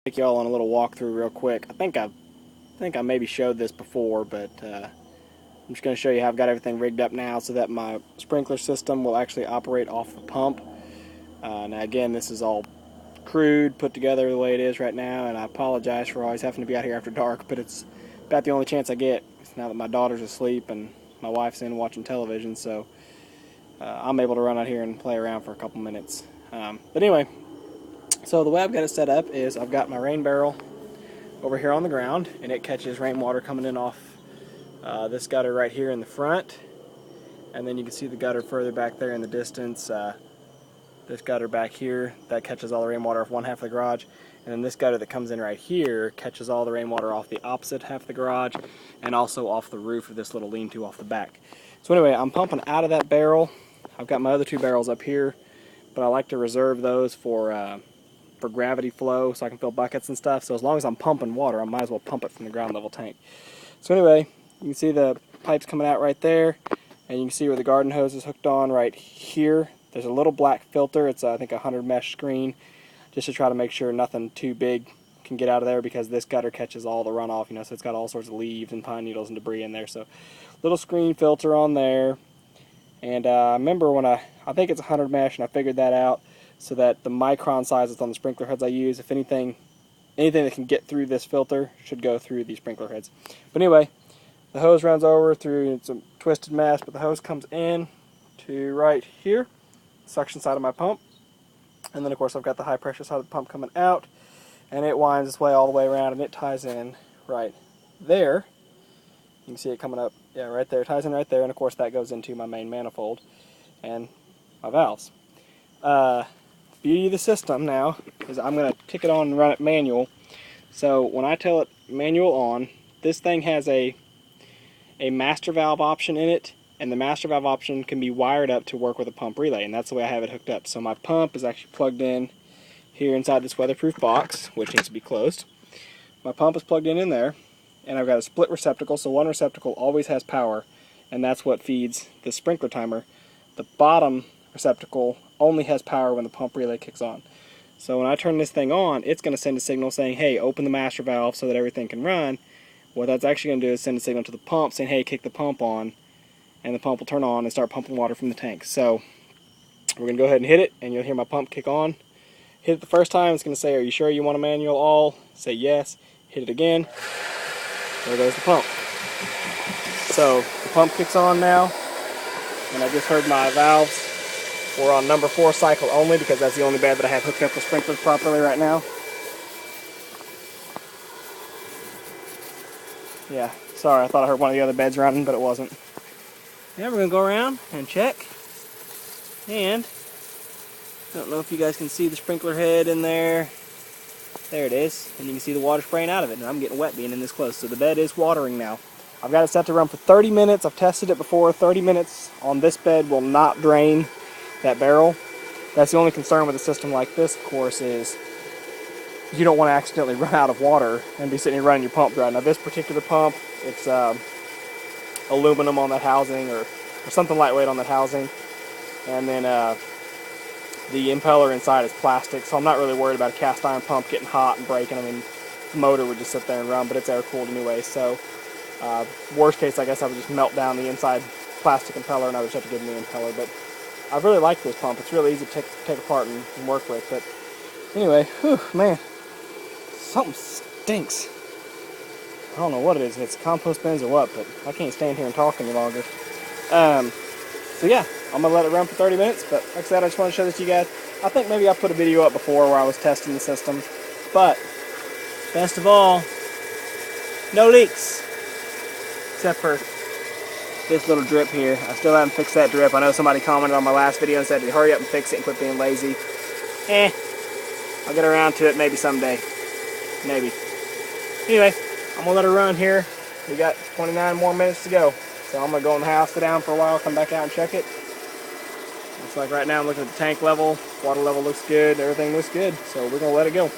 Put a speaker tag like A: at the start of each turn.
A: Take y'all on a little walkthrough real quick. I think I maybe showed this before, but I'm just going to show you how I've got everything rigged up now so that my sprinkler system will actually operate off the pump. Now again, this is all crude, put together the way it is right now, and I apologize for always having to be out here after dark, but it's about the only chance I get now that my daughter's asleep and my wife's in watching television, so I'm able to run out here and play around for a couple minutes. But anyway, so the way I've got it set up is I've got my rain barrel over here on the ground, and it catches rainwater coming in off this gutter right here in the front, and then you can see the gutter further back there in the distance. This gutter back here, that catches all the rainwater off one half of the garage, and then this gutter that comes in right here catches all the rainwater off the opposite half of the garage and also off the roof of this little lean-to off the back. So anyway, I'm pumping out of that barrel. I've got my other two barrels up here, but I like to reserve those for gravity flow so I can fill buckets and stuff. So as long as I'm pumping water, I might as well pump it from the ground level tank. So anyway, you can see the pipes coming out right there, and you can see where the garden hose is hooked on right here. There's a little black filter. It's I think a 100 mesh screen, just to try to make sure nothing too big can get out of there, because this gutter catches all the runoff, so it's got all sorts of leaves and pine needles and debris in there. So little screen filter on there. And I remember when I think it's 100 mesh, and I figured that out so that the micron sizes on the sprinkler heads I use, if anything that can get through this filter should go through these sprinkler heads. But anyway, the hose runs over through, it's a twisted mess, but the hose comes in to right here, suction side of my pump, and then of course I've got the high pressure side of the pump coming out, and it winds its way all the way around, and it ties in right there. You can see it coming up, yeah, right there, it ties in right there, and of course that goes into my main manifold and my valves. The beauty of the system now is I'm going to kick it on and run it manual. So when I tell it manual on, this thing has a master valve option in it, and the master valve option can be wired up to work with a pump relay, and that's the way I have it hooked up. So my pump is actually plugged in here inside this weatherproof box, which needs to be closed. My pump is plugged in there, and I've got a split receptacle, so one receptacle always has power, and that's what feeds the sprinkler timer. The bottom receptacle only has power when the pump relay kicks on. So when I turn this thing on, it's going to send a signal saying, hey, open the master valve so that everything can run. What that's actually going to do is send a signal to the pump saying, hey, kick the pump on, and the pump will turn on and start pumping water from the tank. So we're going to go ahead and hit it, and you'll hear my pump kick on. Hit it the first time, it's going to say, are you sure you want a manual all? Say yes. Hit it again. There goes the pump. So the pump kicks on now, and I just heard my valves. We're on number 4 cycle only, because that's the only bed that I have hooked up with sprinklers properly right now. Yeah, sorry, I thought I heard one of the other beds running, but it wasn't. Now we're going to go around and check. And I don't know if you guys can see the sprinkler head in there. There it is. And you can see the water spraying out of it. And I'm getting wet being in this close. So the bed is watering now. I've got it set to run for 30 minutes. I've tested it before. 30 minutes on this bed will not drain that barrel. That's the only concern with a system like this, of course, is you don't want to accidentally run out of water and be sitting here running your pump dry. Now this particular pump, it's aluminum on that housing, or something lightweight on that housing, and then the impeller inside is plastic, so I'm not really worried about a cast iron pump getting hot and breaking. I mean, the motor would just sit there and run, but it's air cooled anyway, so worst case I guess I would just melt down the inside plastic impeller and I would just have to give them the impeller. But I really like this pump. It's really easy to take apart and work with. But anyway, whew, man, something stinks. I don't know what it is, if it's compost bins or what, but I can't stand here and talk any longer. So yeah, I'm going to let it run for 30 minutes, but like I said, I just want to show this to you guys. I think maybe I put a video up before where I was testing the system, but best of all, no leaks, except for this little drip here. I still haven't fixed that drip. I know somebody commented on my last video and said to hurry up and fix it and quit being lazy. I'll get around to it maybe someday. Maybe. Anyway, I'm going to let her run here. We got 29 more minutes to go. So I'm going to go in the house, sit down for a while, come back out and check it. Looks like right now I'm looking at the tank level. Water level looks good. Everything looks good. So we're going to let it go.